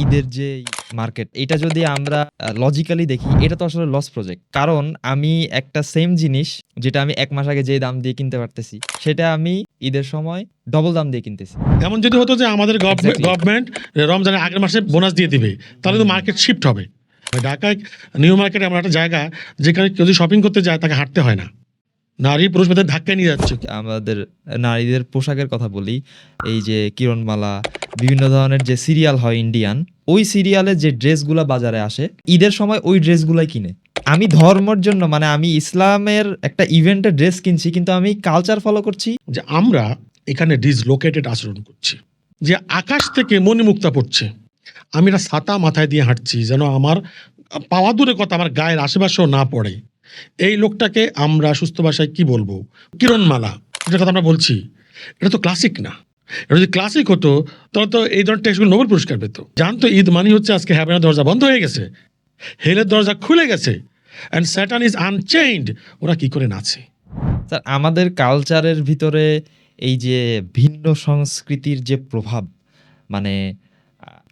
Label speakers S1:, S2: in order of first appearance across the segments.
S1: ঈদের যে মার্কেট, এটা যদি আমরা লজিক্যালি দেখি, এটা তো আসলে লস প্রজেক্ট। কারণ আমি একটা সেম জিনিস যেটা আমি ১ মাস আগে যে দাম দিয়ে কিনতে পারতেছি, সেটা আমি ঈদের সময় ডবল দাম দিয়ে কিনতেছি।
S2: এমন যদি হতো যে আমাদের
S1: Exactly.
S2: গভর্নমেন্ট রমজানের আগের মাসে বোনাস দিয়ে দিবে, তাহলে তো মার্কেট শিফট হবে। ঢাকায় নিউ মার্কেট এমন একটা জায়গা যেখানে কেউ যদি শপিং করতে যায় তাকে হাঁটতে হয় না, নারী পুরুষ ভেতরে ধাক্কা নিয়ে যাচ্ছে।
S1: আমাদের নারীদের পোশাকের কথা বলি, এই যে কিরণমালা, বিভিন্ন ধরনের যে সিরিয়াল হয় ইন্ডিয়ান, ওই সিরিয়ালের যে ড্রেসগুলা বাজারে আসে, ঈদের সময় ওই ড্রেসগুলাই কিনে। আমি ধর্মের জন্য, মানে আমি ইসলামের একটা ইভেন্টের ড্রেস কিনছি, কিন্তু আমি কালচার ফলো করছি।
S2: যে আমরা এখানে ডিসলোকেটেড আচরণ করছি, যে আকাশ থেকে মণিমুক্তা পড়ছে, আমি একটা ছাতা মাথায় দিয়ে হাঁটছি যেন আমার পাওয়া দূরে কথা আমার গায়ের আশেপাশেও না পড়ে। এই লোকটাকে আমরা সুস্থ ভাষায় কি বলবো? কিরণমালা, যেটা কথা আমরা বলছি, এটা তো ক্লাসিক না। এটা যদি ক্লাসিক হতো তাহলে তো এই ধরনের টেক্সটগুলো নোবেল পুরস্কার পেত। জানতো ঈদ মানে হচ্ছে আজকে হ্যাভেনের দরজা বন্ধ হয়ে গেছে, হেলের দরজা খুলে গেছে, অ্যান্ড স্যাটান ইজ আনচেইনড। ওরা কি করে নাচে?
S1: স্যার, আমাদের কালচারের ভিতরে এই যে ভিন্ন সংস্কৃতির যে প্রভাব, মানে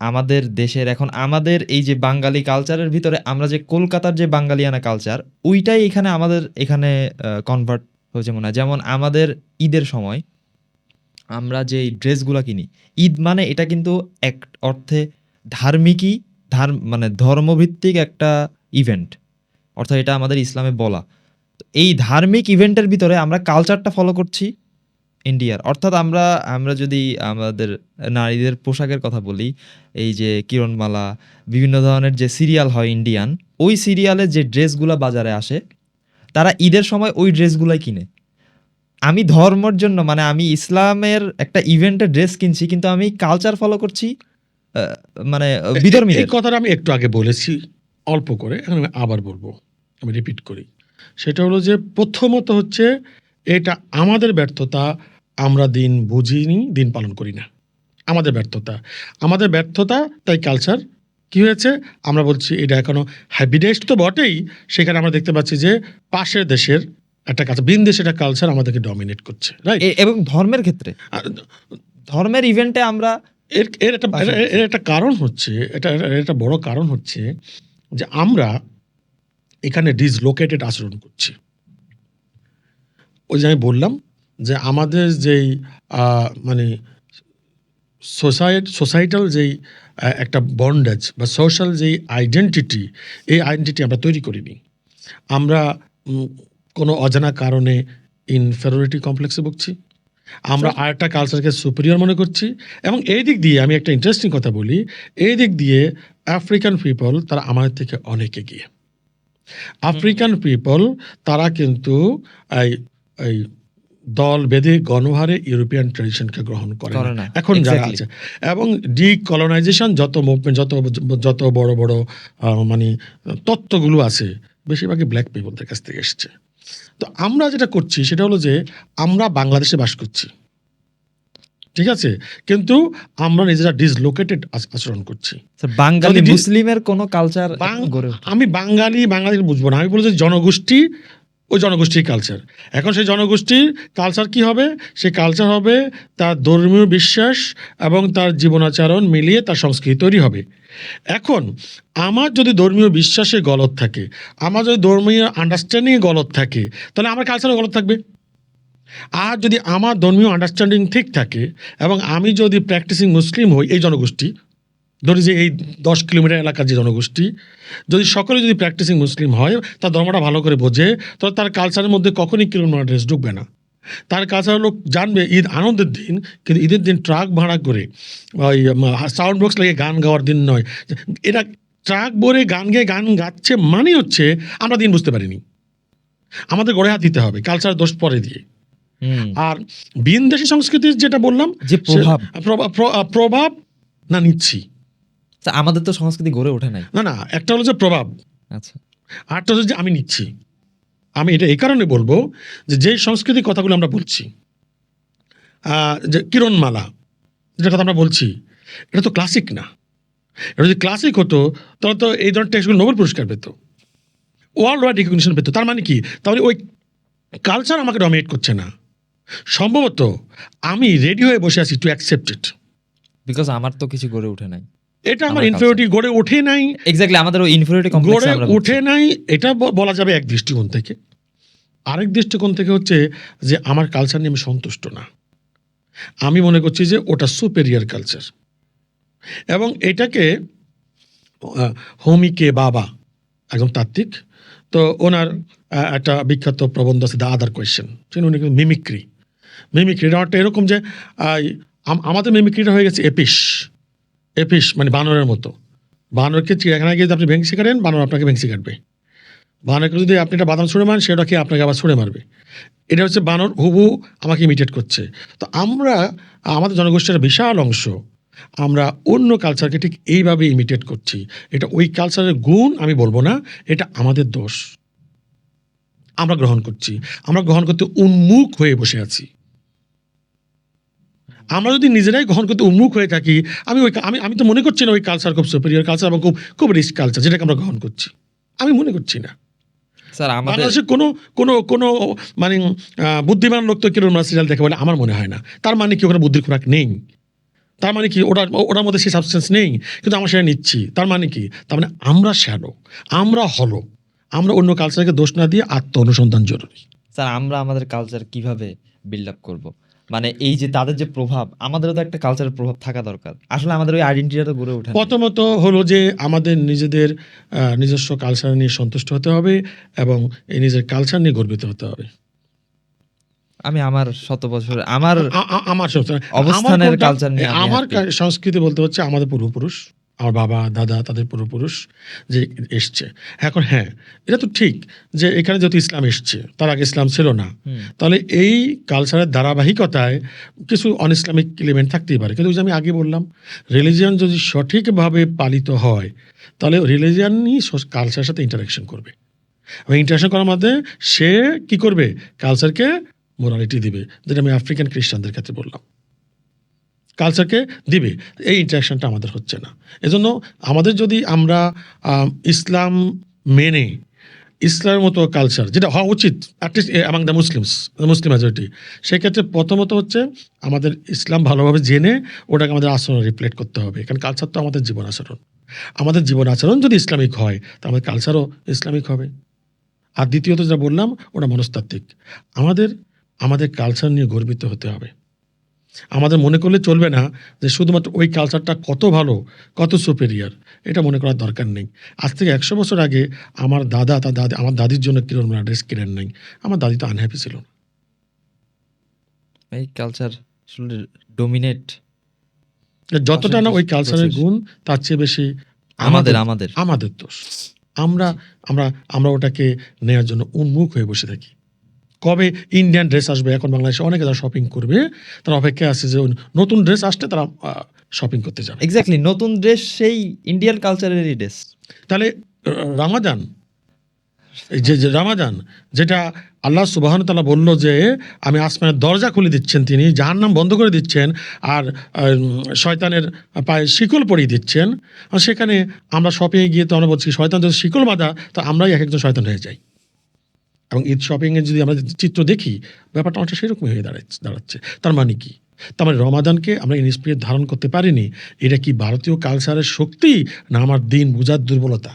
S1: আমাদের দেশের এখন আমাদের এই যে বাঙালি কালচারের ভিতরে আমরা যে কলকাতার যে বাঙালিয়ানা কালচার, ওইটাই এখানে আমাদের এখানে কনভার্ট হয়েছে মনে হয়। যেমন আমাদের ঈদের সময় আমরা যে ড্রেসগুলা কিনি, ঈদ মানে এটা কিন্তু এক অর্থে ধার্মিকই, মানে ধর্মভিত্তিক একটা ইভেন্ট, অর্থাৎ এটা আমাদের ইসলামে বলা। তো এই ধার্মিক ইভেন্টের ভিতরে আমরা কালচারটা ফলো করছি ইন্ডিয়ার। অর্থাৎ আমরা আমরা যদি আমাদের নারীদের পোশাকের কথা বলি, এই যে কিরণমালা, বিভিন্ন ধরনের যে সিরিয়াল হয় ইন্ডিয়ান, ওই সিরিয়ালের যে ড্রেসগুলা বাজারে আসে, তারা ঈদের সময় ওই ড্রেসগুলাই কিনে। আমি ধর্মের জন্য, মানে আমি ইসলামের একটা ইভেন্টের ড্রেস কিনছি, কিন্তু আমি কালচার ফলো করছি মানে
S2: এই
S1: বিধর্মীদের।
S2: কথাটা আমি একটু আগে বলেছি অল্প করে, এখন আমি আবার বলবো, আমি রিপিট করি। সেটা হলো যে প্রথমত হচ্ছে এটা আমাদের ব্যর্থতা, আমরা দিন বুঝিনি, দিন পালন করি না। আমাদের ব্যর্থতা, আমাদের ব্যর্থতা, তাই কালচার কি হয়েছে আমরা বলছি এটা এখনো হ্যাবিটেট তো বটেই। সেখানে আমরা দেখতে পাচ্ছি যে পাশের দেশের একটা কালচার, ভিন দেশের একটা কালচার আমাদেরকে ডমিনেট করছে, রাইট?
S1: এবং ধর্মের ক্ষেত্রে, ধর্মের ইভেন্টে আমরা
S2: এর এর একটা এর একটা কারণ হচ্ছে, এর একটা বড় কারণ হচ্ছে যে আমরা এখানে ডিসলোকেটেড আচরণ করছি। ওই যে আমি বললাম যে আমাদের যেই মানে সোসাইটাল যেই একটা বন্ডেজ বা সোশ্যাল যেই আইডেন্টিটি, এই আইডেন্টিটি আমরা তৈরি করিনি। আমরা কোনো অজানা কারণে ইনফেরিয়রিটি কমপ্লেক্সে ভুগছি, আমরা আরেকটা কালচারকে সুপিরিয়র মনে করছি। এবং এই দিক দিয়ে আমি একটা ইন্টারেস্টিং কথা বলি, এই দিক দিয়ে আফ্রিকান পিপল তারা আমাদের থেকে অনেক এগিয়ে। আফ্রিকান পিপল তারা কিন্তু এই এই দল বেঁধে গণহারে ইউরোপিয়ান ট্রেডিশনকে গ্রহণ করে না এখন যারা আছে। এবং ডিকলোনাইজেশন যত মুভমেন্ট, যত বড় বড় মানে তত্ত্বগুলো আছে, বেশিরভাগই ব্ল্যাক পিপলদের কাছ থেকে এসছে। তো আমরা যেটা করছি সেটা হলো যে আমরা বাংলাদেশে বাস করছি, ঠিক আছে, কিন্তু আমরা নিজেরা ডিসলোকেটেড আচরণ করছি।
S1: বাঙালি মুসলিমের কোনো কালচার
S2: আমি বাঙালি বুঝবো না, আমি বলছি জনগোষ্ঠী, ওই জনগোষ্ঠীর কালচার। এখন সেই জনগোষ্ঠীর কালচার কি হবে? সেই কালচার হবে তার ধর্মীয় বিশ্বাস এবং তার জীবনাচরণ মিলিয়ে তার সংস্কৃতি তৈরি হবে। এখন আমার যদি ধর্মীয় বিশ্বাসে গলত থাকে, আমার যদি ধর্মীয় আন্ডারস্ট্যান্ডিংয়ে গলত থাকে, তাহলে আমার কালচারও গলত থাকবে। আর যদি আমার ধর্মীয় আন্ডারস্ট্যান্ডিং ঠিক থাকে এবং আমি যদি প্র্যাকটিসিং মুসলিম হই, এই জনগোষ্ঠী ধরি যে এই 10 কিলোমিটার এলাকার যে জনগোষ্ঠী, যদি সকলে যদি প্র্যাকটিসিং মুসলিম হয়, তার ধর্মটা ভালো করে বোঝে, তাহলে তার কালচারের মধ্যে কখনই কিলোমিটার ড্রেস ঢুকবে না। তার কালচারের লোক জানবে ঈদ আনন্দের দিন, কিন্তু ঈদের দিন ট্রাক ভাড়া করে ওই সাউন্ড বক্স লাগিয়ে গান গাওয়ার দিন নয়। এরা ট্রাক ভরে গান গেয়ে গান গাচ্ছে মানে হচ্ছে আমরা দিন বুঝতে পারিনি, আমাদের গড়ে হাত দিতে হবে কালচার দোষ পরে দিয়ে। আর ভিনদেশী সংস্কৃতির যেটা বললাম
S1: যে
S2: প্রভাব না নিচ্ছি,
S1: আমাদের তো সংস্কৃতি গড়ে ওঠে নাই।
S2: না, একটা হলো যে প্রভাব,
S1: আচ্ছা,
S2: আরেকটা হচ্ছে যে আমি নিচ্ছি। আমি এটা এই কারণে বলবো যে সংস্কৃতির কথাগুলো আমরা বলছি, যে কিরণমালা যেটা কথা আমরা বলছি, এটা তো ক্লাসিক না। এটা যদি ক্লাসিক হতো তাহলে তো এই ধরনের টেক্সটগুলো নোবেল পুরস্কার পেত, ওয়ার্ল্ড ওয়াইড রিকগনিশন পেত। তার মানে কি? তাহলে ওই কালচার আমাকে ডমিনেট করছে না। সম্ভবত আমি রেডি হয়ে বসে আছি টু অ্যাকসেপ্ট ইট,
S1: বিকজ আমার তো কিছু গড়ে ওঠে নাই।
S2: এটা আমার
S1: আমার
S2: ইনফিরিয়রিটি গড়ে ওঠে নাই,
S1: এক্স্যাক্টলি আমাদের ওই ইনফিরিয়রিটি কমপ্লেক্স
S2: গড়ে
S1: আমরা
S2: ওঠে নাই, এটা বলা যাবে এক দৃষ্টিকোণ থেকে। আরেক দৃষ্টিকোণ থেকে হচ্ছে যে আমার কালচার নিয়ে আমি সন্তুষ্ট না, আমি মনে করছি যে ওটা সুপেরিয়র কালচার। এবং এটাকে হোমিকে বাবা একদম তাত্ত্বিক, তো ওনার একটা বিখ্যাত প্রবন্ধ আছে দ্য আদার কোয়েশ্চেন, উনি মিমিক্রি। মিমিক্রিটা একটা এরকম যে আমাদের মিমিক্রিটা হয়ে গেছে এপিস মানে বানরের মতো। বানরকে চিড়িয়াখানায় গিয়ে আপনি ভেংসি কাটেন, বানর আপনাকে ভেংসি কাটবে। বানরকে যদি আপনি একটা বাদাম ছুঁড়ে মারেন, সেটা খেয়ে আপনাকে আবার ছুঁড়ে মারবে। এটা হচ্ছে বানর হুবহু আমাকে ইমিটেট করছে। তো আমরা আমাদের জনগোষ্ঠীর বিশাল অংশ আমরা অন্য কালচারকে ঠিক এইভাবে ইমিটেট করছি। এটা ওই কালচারের গুণ আমি বলবো না, এটা আমাদের দোষ। আমরা গ্রহণ করছি, আমরা গ্রহণ করতে উন্মুখ হয়ে বসে আছি। আমরা যদি নিজেরাই গ্রহণ করতে উন্মুখ হয়ে থাকি, আমি তো মনে করছি না ওই কালচার খুব সুপেরিয়র কালচার এবং খুব রিচ কালচার যেটাকে আমরা গ্রহণ করছি, আমি মনে করছি না।
S1: স্যার আমাদের
S2: বাংলাদেশে কোনো মানে বুদ্ধিমান লোক তো কিরকম সিরিয়াল দেখে বলে আমার মনে হয় না। তার মানে কি ওখানে বুদ্ধির খোরাক নেই? তার মানে কি ওটার মধ্যে সেই সাবস্টেন্স নেই? কিন্তু আমরা সেটা নিচ্ছি, তার মানে কি? তার মানে আমরা শ্যাডো, আমরা অন্য কালচারকে দোষ না দিয়ে আত্ম অনুসন্ধান জরুরি।
S1: স্যার আমরা আমাদের কালচার কিভাবে বিল্ড আপ করব? মানে এই যে তাদের যে প্রভাব, আমাদেরও তো একটা কালচারের প্রভাব থাকা দরকার। আসলে আমাদের ওই আইডেন্টিটিটা তো গড়ে ওঠে না।
S2: প্রথমত হলো যে আমাদের নিজেদের নিজস্ব কালচার নিয়ে সন্তুষ্ট হতে হবে এবং এই নিজের কালচার নিয়ে গর্বিত হতে হবে।
S1: আমি আমার শত বছর আমার
S2: আমার
S1: অবস্থানের কালচার নিয়ে আমি
S2: আমার
S1: happy।
S2: সংস্কৃতি বলতে হচ্ছে আমাদের পূর্বপুরুষ, আমার বাবা দাদা তাদের পূর্বপুরুষ যে এসছে। এখন হ্যাঁ, এটা তো ঠিক যে এখানে যেহেতু ইসলাম এসছে, তার আগে ইসলাম ছিল না, তাহলে এই কালচারের ধারাবাহিকতায় কিছু অন ইসলামিক এলিমেন্ট থাকতেই পারে। কিন্তু ওই যে আমি আগে বললাম, রিলিজিয়ান যদি সঠিকভাবে পালিত হয়, তাহলে রিলিজিয়ানই কালচারের সাথে ইন্টারাকশন করবে এবং ইন্টারাকশন করার মধ্যে সে কি করবে, কালচারকে মোরালিটি দিবে, যেটা আমি আফ্রিকান খ্রিস্টানদের ক্ষেত্রে বললাম, কালচারকে দিবে। এই ইন্টারাকশনটা আমাদের হচ্ছে না। এজন্য আমাদের যদি আমরা ইসলাম মেনে ইসলামের মতো কালচার যেটা হওয়া উচিত at least among the Muslim majority, সেক্ষেত্রে প্রথমত হচ্ছে আমাদের ইসলাম ভালোভাবে জেনে ওটাকে আমাদের আচরণ রিফ্লেক্ট করতে হবে। কারণ কালচার তো আমাদের জীবন আচরণ, আমাদের জীবন আচরণ যদি ইসলামিক হয়, তা আমাদের কালচারও ইসলামিক হবে। আর দ্বিতীয়ত যেটা বললাম, ওটা মনস্তাত্ত্বিক। আমাদের কালচার নিয়ে গর্বিত হতে হবে। আমাদের মনে করলে চলবে না যে শুধুমাত্র ওই কালচারটা কত ভালো, কত সুপেরিয়ার, এটা মনে করার দরকার নেই। আজ থেকে 100 বছর আগে আমার আমার দাদির জন্য কিরকম ড্রেস কিনেন নাই, আমার দাদি তো আনহ্যাপি ছিল না।
S1: এই কালচার আসলে ডোমিনেট
S2: যতটা না ওই কালচারের গুণ, তার চেয়ে বেশি আমাদের দোষ। আমরা ওটাকে নেওয়ার জন্য উন্মুখ হয়ে বসে থাকি। কবে ইন্ডিয়ান ড্রেস আসবে, এখন বাংলাদেশে অনেকে যারা শপিং করবে, তারা অপেক্ষায় আছে যে নতুন ড্রেস আসলে তারা শপিং করতে যাবে।
S1: এক্স্যাক্টলি, নতুন ড্রেস সেই ইন্ডিয়ান কালচারেরই ড্রেস।
S2: তাহলে রামাদান, এই যে রামাদান যেটা আল্লাহ সুবহানাহু ওয়া তাআলা বলল যে আমি আসমানের দরজা খুলে দিচ্ছেন, তিনি জাহান্নাম বন্ধ করে দিচ্ছেন, আর শয়তানের পায়ে শিকল পরিয়ে দিচ্ছেন। আর সেখানে আমরা শপিংয়ে গিয়ে তো আমরা বলছি শয়তান যদি শিকল বাঁধা, তো আমরাই এক একজন শয়তান হয়ে যাই। এবং ঈদ শপিংয়ে যদি আমরা চিত্র দেখি, ব্যাপারটা অনেকটা সেরকমই হয়ে দাঁড়াচ্ছে। তার মানে কি? তার মানে রমাদানকে আমরা ইনস্পিরিট ধারণ করতে পারিনি। এটা কি ভারতীয় কালচারের শক্তি, না আমার দিন বোঝার দুর্বলতা?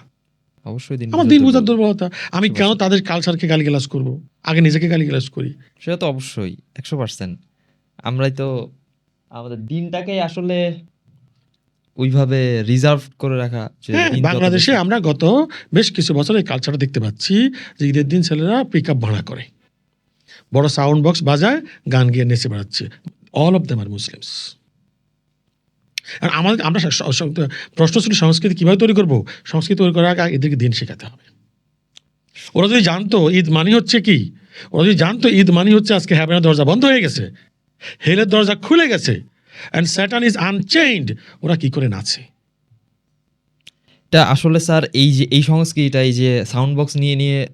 S1: অবশ্যই
S2: আমার দিন বোঝার দুর্বলতা। আমি কেন তাদের কালচারকে গালিগালাজ করব? আগে নিজেকে গালিগালাজ করি।
S1: সেটা তো অবশ্যই 100%। আমরাই তো আমাদের দিনটাকে আসলে ওইভাবে রিজার্ভ করে রাখা যে
S2: হ্যাঁ,
S1: দিন যত
S2: বাংলাদেশে
S1: বেশি-
S2: আমরা গত বেশ কিছু বছর এই কালচারটা দেখতে পাচ্ছি যে ঈদের দিন ছেলেরা পিক আপ ভাড়া করে, বড় সাউন্ড বক্স বাজায়, গান গিয়ে নেচে বেড়াচ্ছে। All of them are Muslims. আর আমরা প্রশ্ন ছিল সংস্কৃতি কীভাবে তৈরি করবো? সংস্কৃতি তৈরি করার আগে এদেরকে দিন শেখাতে হবে। ওরা যদি জানতো ঈদ মানি হচ্ছে কি, ওরা যদি জানতো ঈদ মানি হচ্ছে আজকে হ্যাভেনের দরজা বন্ধ হয়ে গেছে, হেলের দরজা খুলে গেছে, অ্যান্ড স্যাটান ইজ আনচেইনড, ওরা কি করে নাচে?
S1: এটা আসলে স্যার এই যে এই সংস্কৃতিটা, এই যে সাউন্ড বক্স নিয়ে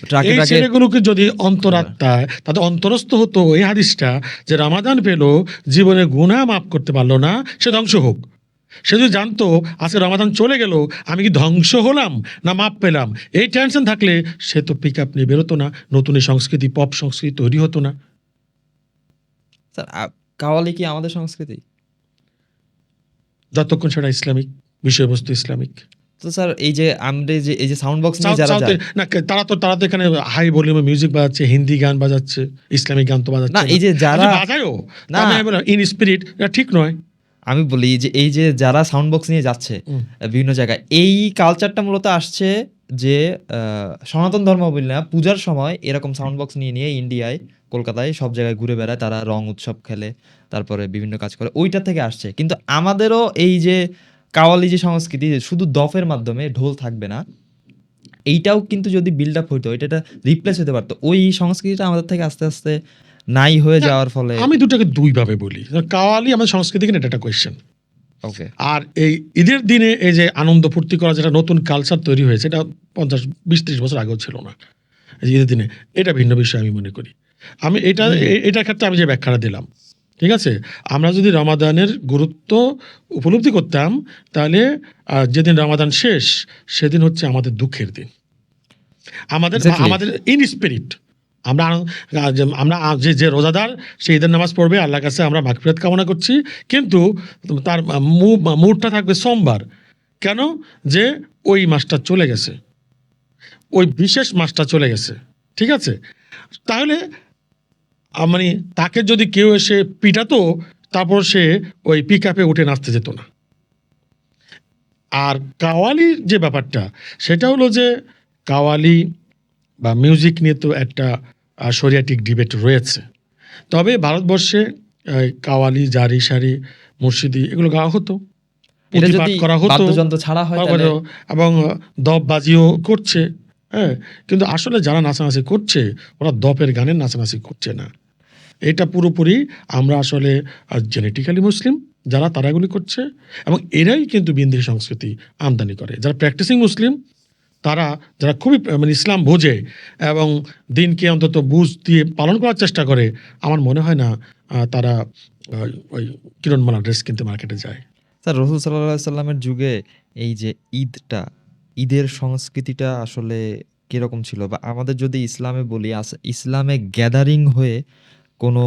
S1: ট্রাকে
S2: এই
S1: ট্রাকে
S2: ছেলেগুলোকে যদি অন্তরাত্মায় তাদের অন্তরস্থ হতো এই হাদিসটা যে রামাদান পেল, জীবনে গুনাহ মাফ করতে পারলো না, সে ধ্বংস হোক। সে যদি জানতো আজকে রমাদান চলে গেল, আমি কি ধ্বংস হলাম না মাপ পেলাম, এই টেনশন থাকলে সে তো পিক আপ নিয়ে বেরোতো না, নতুন এই সংস্কৃতি পপ সংস্কৃতি তৈরি হতো না।
S1: স্যার কাওয়ালি কি আমাদের সংস্কৃতি?
S2: যতক্ষণ সেটা ইসলামিক বিষয়বস্তু ইসলামিক।
S1: তো স্যার এই যে সাউন্ড বক্স নিয়ে
S2: সাউথ
S1: যারা
S2: সাউথে
S1: যায়,
S2: না, তারা তো এখানে হাই ভলিউমে মিউজিক বাজাচ্ছে, হিন্দি গান বাজাচ্ছে, ইসলামিক গান তো
S1: না
S2: বাজাচ্ছে না।
S1: এই যে যারা,
S2: বাজায়ও,
S1: না
S2: আমি বললাম ইন স্পিরিট, এটা ঠিক নয়।
S1: আমি বলি এই যে যারা সাউন্ড বক্স নিয়ে যাচ্ছে
S2: হুম।
S1: বিভিন্ন জায়গায়, এই কালচারটা মূলত আসছে যে সনাতন ধর্মাবলম্বী না পূজার সময় এরকম সাউন্ড বক্স নিয়ে নিয়ে ইন্ডিয়ায়, কলকাতায় সব জায়গায় ঘুরে বেড়ায়, তারা রং উৎসব খেলে, তারপরে বিভিন্ন কাজ করে, ওইটা থেকে আসছে। কিন্তু আমাদেরও এই যে কাওয়ালি যে সংস্কৃতি, যে শুধু দফের মাধ্যমে, ঢোল থাকবে না, এইটাও কিন্তু যদি বিল্ড আপ হইতো, এটা রিপ্লেস হতে পারতো, ওই সংস্কৃতিটা আমাদের থেকে আস্তে আস্তে নাই হয়ে
S2: না,
S1: যাওয়ার ফলে।
S2: আমি দুটাকে দুইভাবে বলি। কাওয়ালি আমাদের সংস্কৃতি কিনা, এটা একটা কোয়েশ্চেন।
S1: ওকে,
S2: আর এই ঈদের দিনে এই যে আনন্দ ফুর্তি করা, যেটা নতুন কালচার তৈরি হয়েছে, এটা 50-20-30 বছর আগেও ছিল না। এই যে ঈদের দিনে, এটা ভিন্ন বিষয় আমি মনে করি। আমি এটার ক্ষেত্রে আমি যে ব্যাখ্যাটা দিলাম, ঠিক আছে, আমরা যদি রমাদানের গুরুত্ব উপলব্ধি করতাম, তাহলে যেদিন রমাদান শেষ, সেদিন হচ্ছে আমাদের দুঃখের দিন। আমাদের
S1: Exactly.
S2: আমাদের ইন স্পিরিট আমরা আমরা যে রোজাদার, সে ঈদের নামাজ পড়বে, আল্লাহর কাছে আমরা মাগফিরাত কামনা করছি, কিন্তু তার মুডটা থাকবে সোমবার। কেন? যে ওই মাসটা চলে গেছে, ওই বিশেষ মাসটা চলে গেছে, ঠিক আছে। তাহলে মানে তাকে যদি কেউ এসে পিটাতো, তারপর সে ওই পিক আপে উঠে নাচতে যেত না। আর কাওয়ালির যে ব্যাপারটা, সেটা হলো যে কাওয়ালি বা মিউজিক নিয়ে তো একটা শরিয়াটিক ডিবেট রয়েছে। তবে ভারতবর্ষে কাওয়ালি, জারি সারি, মুর্শিদি এগুলো গাওয়া হতো,
S1: এটা
S2: পুঁথিপাঠ
S1: যদি
S2: করা হতো,
S1: বাদ্যযন্ত্র ছাড়া হয় তাহলে
S2: এবং দপ বাজিও করছে। হ্যাঁ, কিন্তু আসলে যারা নাচানাচি করছে, ওরা দপের গানের নাচানাচি করছে না। এটা পুরোপুরি আমরা আসলে জেনেটিক্যালি মুসলিম যারা, তারা এগুলি করছে, এবং এরাই কিন্তু বিদেশি সংস্কৃতি আমদানি করে। যারা প্র্যাকটিসিং মুসলিম, তারা যারা খুবই মানে ইসলাম বোঝে এবং দিনকে অন্তত বুঝ দিয়ে পালন করার চেষ্টা করে, আমার মনে হয় না তারা ওই কিরণমালা ড্রেস কিনতে মার্কেটে যায়।
S1: স্যার রসুল সাল্লাল্লাহু সাল্লামের যুগে এই যে ঈদের সংস্কৃতিটা আসলে কিরকম ছিল, বা আমাদের যদি ইসলামে বলি, ইসলামে গ্যাদারিং হয়ে কোনো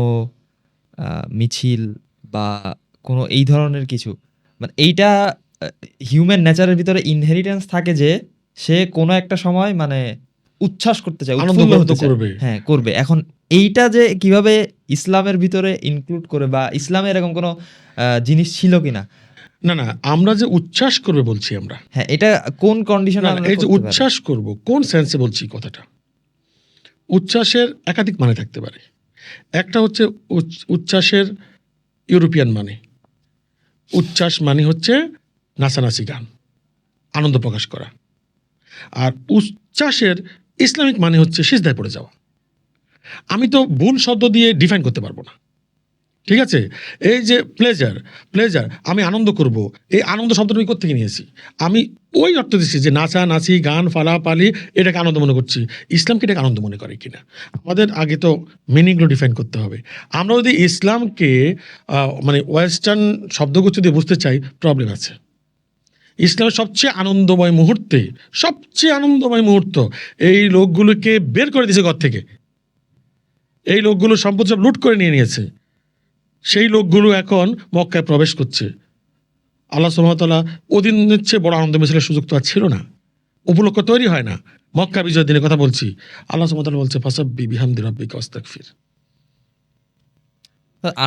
S1: মিছিল বা কোনো এই ধরনের কিছু, মানে এইটা হিউম্যান নেচারের ভিতরে ইনহেরিটেন্স থাকে যে সে কোনো একটা সময় মানে উচ্ছ্বাস করতে চায়,
S2: আনন্দ
S1: উৎফুল্ল
S2: করতে
S1: হতে চায়,
S2: করবে।
S1: হ্যাঁ করবে। এখন এইটা যে কিভাবে ইসলামের ভিতরে ইনক্লুড করে, বা ইসলামে এরকম কোনো জিনিস ছিল কিনা।
S2: না না, আমরা যে উচ্ছ্বাস করবে বলছি আমরা,
S1: হ্যাঁ, এটা কোন কন্ডিশনে
S2: না,
S1: আমরা
S2: এই যে
S1: করতে পারি?
S2: উচ্ছ্বাস করব, কোন সেন্সে বলছি কথাটা? উচ্ছ্বাসের একাধিক মানে থাকতে পারে। একটা হচ্ছে উচ্ছ্বাসের ইউরোপিয়ান মানে। উচ্ছ্বাস মানে হচ্ছে নাচানাচি গান, আনন্দ প্রকাশ করা। আর উচ্ছ্বাসের ইসলামিক মানে হচ্ছে সিজদায় পড়ে যাওয়া। আমি তো ভুল শব্দ দিয়ে ডিফাইন করতে পারবো না, ঠিক আছে। এই যে প্লেজার আমি আনন্দ করব, এই আনন্দ শব্দটা আমি কোত্থেকে নিয়েছি? আমি ওই অর্থ দিচ্ছি যে নাচা নাচি, গান ফালাপালি, এটাকে আনন্দ মনে করছি। ইসলামকে এটাকে আনন্দ মনে করে কিনা, আমাদের আগে তো মিনিংগুলো ডিফাইন করতে হবে। আমরা যদি ইসলামকে মানে ওয়েস্টার্ন শব্দগুচ্ছ দিয়ে বুঝতে চাই, প্রবলেম আছে। ইসলামের সবচেয়ে আনন্দময় মুহূর্ত, এই লোকগুলোকে বের করে দিয়েছে ঘর থেকে, এই লোকগুলো সম্পদ সব লুট করে নিয়ে নিয়েছে, সেই লোকগুলো এখন মক্কায় প্রবেশ করছে। আল্লাহ সুবহানাহু ওয়া তাআলা ওদিন চেয়ে বড় আনন্দ মিছিলের সুযোগ তো আর ছিল না, উপলক্ষ তৈরি হয় না। মক্কা বিজয়ের দিনের কথা বলছি, আল্লাহ সুবহানাহু ওয়া তাআলা বলছে ফাসাব্বি বিহামদি রাব্বিকা ওয়াস্তাগফির।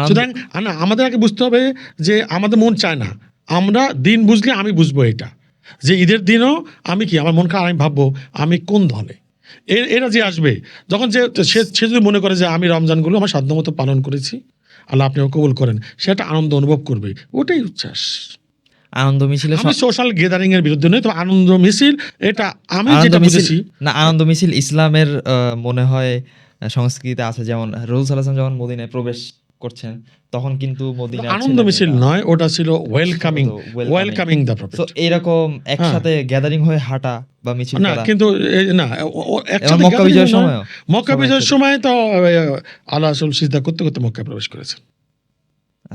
S2: সুতরাং আমাদের আগে বুঝতে হবে যে আমাদের মন চায় না, আমরা দিন বুঝলে আমি বুঝবো এটা, যে ঈদের দিনও আমি কি আমার মন খারাপ, আমি ভাববো আমি কোন দলে। এরা যে আসবে, যখন সে যদি মনে করে যে আমি রমজানগুলো আমার সাধ্যমতো পালন করেছি, আল্লাহ আপনিও কবুল করেন, সেটা আনন্দ অনুভব করবে, ওটাই উচ্ছ্বাস।
S1: আনন্দ মিছিলে
S2: আমি সোশ্যাল গ্যাদারিং এর বিরুদ্ধে নই, তো আনন্দ মিছিল এটা আমি
S1: আনন্দ
S2: যেটা
S1: মিছিল
S2: বুঝেছি।
S1: না, আনন্দ মিছিল ইসলামের মনে হয় সংস্কৃতিতে আছে। যেমন রাসূল সাল্লাল্লাহু আলাইহি ওয়াসাল্লাম যখন মদিনায় প্রবেশ করছেন, তখন কিন্তু মদিনার
S2: আনন্দ মিছিল
S1: ছেলেমেয়েরা
S2: নয়, ওটা ছিল ওয়েলকামিং দ্য
S1: তো
S2: প্রফেট।
S1: এরকম একসাথে গ্যাদারিং হয়ে হাঁটা বা মিছিল
S2: না
S1: করা।
S2: কিন্তু না,
S1: এবং
S2: একসাথে
S1: মক্কা
S2: gathering
S1: বিজয়ের
S2: নয়।
S1: সময়ও
S2: মক্কা
S1: সবাই
S2: বিজয়ের
S1: একসাথে।
S2: সময় তো আল্লাহ রাসূল সিজদা করতে করতে মক্কায় প্রবেশ করেছেন।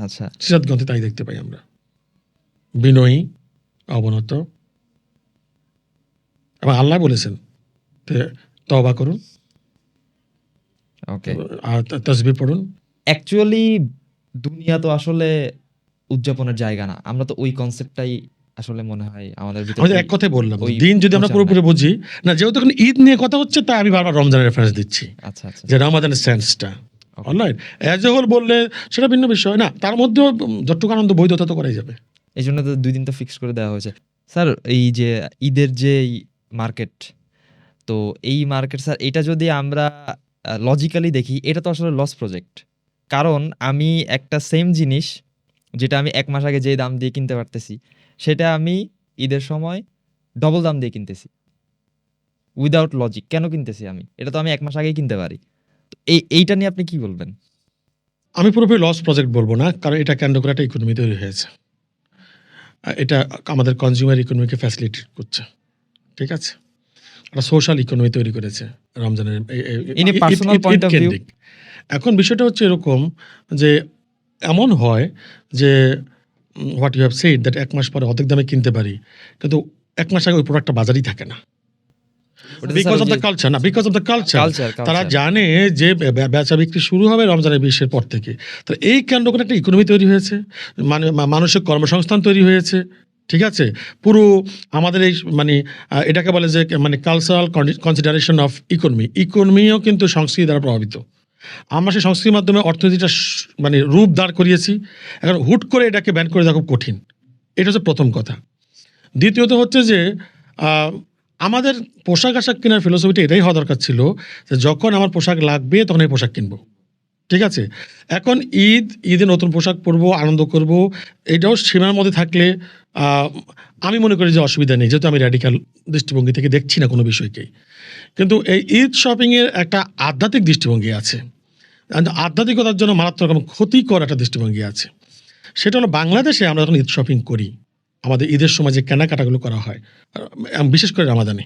S1: আচ্ছা,
S2: সিরাত গ্রন্থে তাই দেখতে পাই আমরা, বিনয়ী, অবনত, এবং আল্লাহ বলেছেন তওবা করুন,
S1: ওকে।
S2: আর তাসবিহ পড়ুন।
S1: অ্যাকচুয়ালি দুনিয়া তো আসলে উদযাপনের জায়গা না, আমরা তো ওই কনসেপ্টটাই আসলে মনে হয় আমাদের ভিতরে
S2: আমি তো এক কথাই বললাম,
S1: ওই
S2: দিন যদি আমরা
S1: প্রচার
S2: পুরোপুরি
S1: নাই।
S2: বুঝি না, যেহেতু এখন ঈদ নিয়ে কথা হচ্ছে তাই আমি বারবার রমজানের রেফারেন্স দিচ্ছি,
S1: আচ্ছা, আচ্ছা।
S2: যে রমাদানের সেন্সটা
S1: ওকে।
S2: অলরাইট অ্যাজ এ হোল বললে সেটা ভিন্ন বিষয় না, তার মধ্যেও যতটুকু আনন্দ বৈধতা তো করাই যাবে।
S1: এইজন্য তো ২ দিন তো ফিক্স করে দেওয়া হয়েছে। স্যার এই যে ঈদের যে মার্কেট, তো এই মার্কেট স্যার এটা যদি আমরা লজিক্যালি দেখি এটা তো আসলে লস প্রজেক্ট। কারণ আমি একটা সেম জিনিস যেটা আমি ১ মাস আগে যে দাম দিয়ে কিনতে পারতেছি, সেটা আমি ঈদের সময় ডবল দাম দিয়ে কিনতেছি। উইথআউট লজিক কেন কিনতেছি আমি? এটা তো আমি ১ মাস আগেই কিনতে পারি। তো এইটা নিয়ে আপনি কি বলবেন?
S2: আমি পুরোপুরি লস প্রজেক্ট বলবো না, কারণ এটা কেন্দ্র করে একটা ইকোনমি তৈরি হয়েছে। এটা আমাদের কনজিউমার ইকোনমিকে ফ্যাসিলিটেট করছে, ঠিক আছে? একটা সোশ্যাল ইকোনমি তৈরি করেছে রমজানের
S1: in a personal point of view.
S2: কেন্দ্রিক। এখন বিষয়টা হচ্ছে এরকম যে এমন হয় যে what you have said that ১ মাস পরে অর্ধেক দামে কিনতে পারি, কিন্তু ১ মাস আগে ওই প্রোডাক্টটা বাজারেই থাকে না।
S1: ওটা তো স্যার
S2: বিকজ
S1: ওই
S2: অফ
S1: যে
S2: দ্য কালচার, না because of the culture.
S1: Culture,
S2: তারা
S1: কালচার।
S2: জানে যে বেচা বিক্রি শুরু হবে রমজানের ২০-এর পর থেকে। তাহলে এই কেন্দ্র করে একটা ইকোনমি তৈরি হয়েছে, মানে মানুষের কর্মসংস্থান তৈরি হয়েছে, ঠিক আছে? পুরো আমাদের এই মানে এটাকে বলে যে মানে কালচারাল কনসিডারেশন অফ ইকোনমি, ইকোনমিও কিন্তু সংস্কৃতি দ্বারা প্রভাবিত। আমরা সেই সংস্কৃতির মাধ্যমে অর্থনীতিটা মানে রূপ দাঁড় করিয়েছি। এখন হুট করে এটাকে ব্যান করে দেওয়া খুব কঠিন। এটা হচ্ছে প্রথম কথা। দ্বিতীয়ত হচ্ছে যে আমাদের পোশাক-আশাক কেনার ফিলোসফিটা এটাই হওয়া দরকার ছিল যে যখন আমার পোশাক লাগবে তখন এই পোশাক কিনবো। ঠিক আছে? এখন ঈদে নতুন পোশাক পরবো, আনন্দ করব, এটাও সীমার মধ্যে থাকলে আ আমি মনে করি যে অসুবিধা নেই। যেহেতু আমি র‍্যাডিক্যাল দৃষ্টিভঙ্গি থেকে দেখছি না কোনো বিষয়কেই। কিন্তু এই ঈদ শপিংয়ের একটা আধ্যাত্মিক দৃষ্টিভঙ্গি আছে। আধ্যাত্মিকতার জন্য মারাত্মক এবং ক্ষতিকর একটা দৃষ্টিভঙ্গি আছে। সেটা হলো বাংলাদেশে আমরা যখন ঈদ শপিং করি, আমাদের ঈদের সময় যে কেনাকাটাগুলো করা হয়, বিশেষ করে রমাদানে,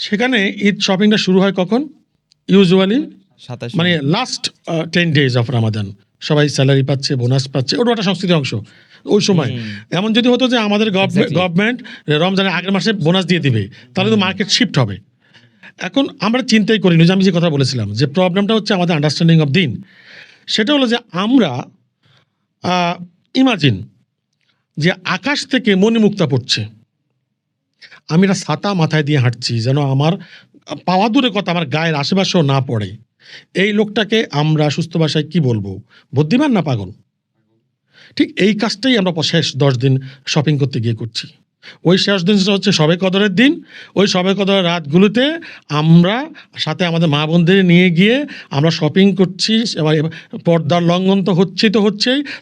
S2: সেখানে ঈদ শপিংটা শুরু হয় কখন? ইউজুয়ালি
S1: ২৭
S2: মানে লাস্ট 10 ডেজ অফ রামাদান। সবাই স্যালারি পাচ্ছে, বোনাস পাচ্ছে, ওটা একটা সংস্কৃতির অংশ। ওই সময় এমন যদি হতো যে আমাদের
S1: Exactly.
S2: গভর্নমেন্ট রমজানের আগের মাসে বোনাস দিয়ে দিবে, তাহলে তো মার্কেট শিফট হবে। এখন আমরা চিন্তাই করিনি, যে আমি যে কথা বলেছিলাম যে প্রবলেমটা হচ্ছে আমাদের আন্ডারস্ট্যান্ডিং অফ দিন। সেটা হলো যে আমরা ইমাজিন যে আকাশ থেকে মণিমুক্তা পড়ছে, আমি একটা ছাতা মাথায় দিয়ে হাঁটছি যেন আমার পাওয়া দূরের কথা আমার গায়ের আশেপাশেও না পড়ে। এই লোকটাকে আমরা সুস্থ ভাষায় কি বলবো? বুদ্ধিমান না পাগল? ঠিক এই কাজটাই আমরা শেষ ১০ দিন শপিং করতে গিয়ে করছি। ওই শেষ দিনটা হচ্ছে শবে কদরের দিন। ওই শবে কদরের রাতগুলোতে আমরা সাথে আমাদের মা বোনদের নিয়ে গিয়ে আমরা শপিং করছি। এবার পর্দার লঙ্ঘন তো হচ্ছেই।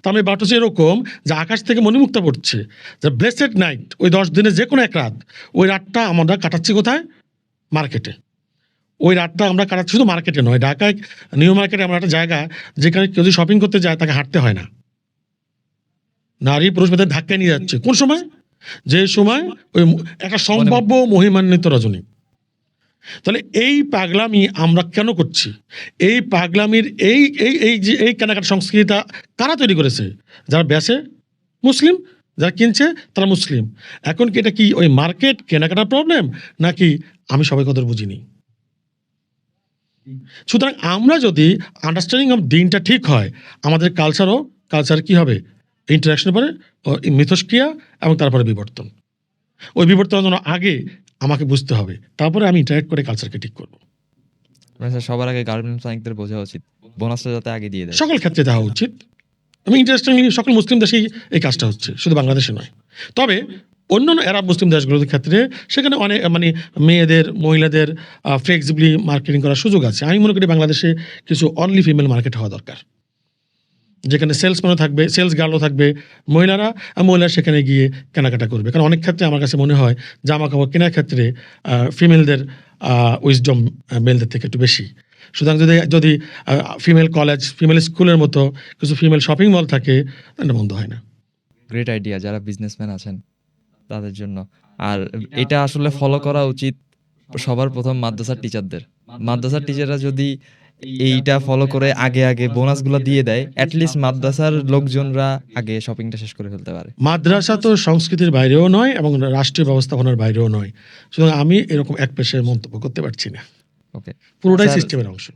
S2: তার মানে বাট হচ্ছে এরকম যে আকাশ থেকে মণিমুক্তা পড়ছে, যে ব্লেসেড নাইট, ওই ১০ দিনের যে কোনো এক রাত, ওই রাতটা আমরা কাটাচ্ছি কোথায়? মার্কেটে। ওই রাতটা আমরা কাটাচ্ছি শুধু মার্কেটে নয়, ঢাকায় নিউ মার্কেটে এমন একটা জায়গা যেখানে কেউ যদি শপিং করতে যায় তাকে হাঁটতে হয় না। নারী পুরুষ ভেতরে ধাক্কায় নিয়ে যাচ্ছে। কোন সময়? যে সময় ওই একটা সম্ভাব্য মহিমান্বিত রজনী। তাহলে এই পাগলামি আমরা কেন করছি? এই পাগলামির এই কেনাকাটা সংস্কৃতিটা কারা তৈরি করেছে? যারা বেচে মুসলিম, যারা কিনছে তারা মুসলিম। এখন কি এটা কি ওই মার্কেট কেনাকাটার প্রবলেম, নাকি আমি সবাই কদর বুঝিনি? সুতরাং আমরা যদি আন্ডারস্ট্যান্ডিং অফ দিনটা ঠিক হয়, আমাদের কালচার কি হবে? ইন্টারাকশনের পরে মিথস্ক্রিয়া এবং তারপরে বিবর্তন। ওই বিবর্তনের জন্য আগে আমাকে বুঝতে হবে, তারপরে আমি ইন্টারেক্ট করে কালচারকে ঠিক করব।
S1: মানে স্যার সবার আগে গার্মেন্টস মালিকদের বোঝা উচিত বোনাসটা যাতে আগে দিয়ে দেয়।
S2: সকল ক্ষেত্রে দেওয়া উচিত। আমি ইন্টারেস্টিংলি সকল মুসলিম দেশেই এই কাজটা হচ্ছে, শুধু বাংলাদেশে নয়। তবে অন্যান্য আরব মুসলিম দেশগুলোর ক্ষেত্রে সেখানে অনেক মানে মেয়েদের, মহিলাদের ফ্লেক্সিবলি মার্কেটিং করার সুযোগ আছে। আমি মনে করি বাংলাদেশে কিছু অনলি ফিমেল মার্কেট হওয়া দরকার, যেখানে সেলসম্যানও থাকবে, সেলস গার্লও থাকবে, মহিলারা সেখানে গিয়ে কেনাকাটা করবে। কারণ অনেক ক্ষেত্রে আমার কাছে মনে হয় জামা কাপড় কেনার ক্ষেত্রে ফিমেলদের উইজডম মেলদের থেকে একটু বেশি। সুতরাং যদি ফিমেল কলেজ, ফিমেল স্কুলের মতো কিছু ফিমেল শপিং মল থাকে, তাহলে বন্ধ হয় না।
S1: গ্রেট আইডিয়া যারা বিজনেসম্যান আছেন তাদের জন্য। আর এটা আসলে ফলো করা উচিত সবার প্রথম মাদ্রাসার টিচারদের। মাদ্রাসার টিচাররা যদি এইটা ফলো করে আগে বোনাসগুলো দিয়ে দেয়, অ্যাটলিস্ট মাদ্রাসার লোকজনরা আগে শপিংটা শেষ করে ফেলতে পারে।
S2: মাদ্রাসা তো সংস্কৃতির বাইরেও নয় এবং রাষ্ট্রীয় ব্যবস্থাপনার বাইরেও নয়। সুতরাং আমি এরকম এক পেশায় মন্তব্য করতে পারছি না।
S1: ওকে,
S2: পুরোটাই
S1: স্যার,
S2: সিস্টেমের অংশ।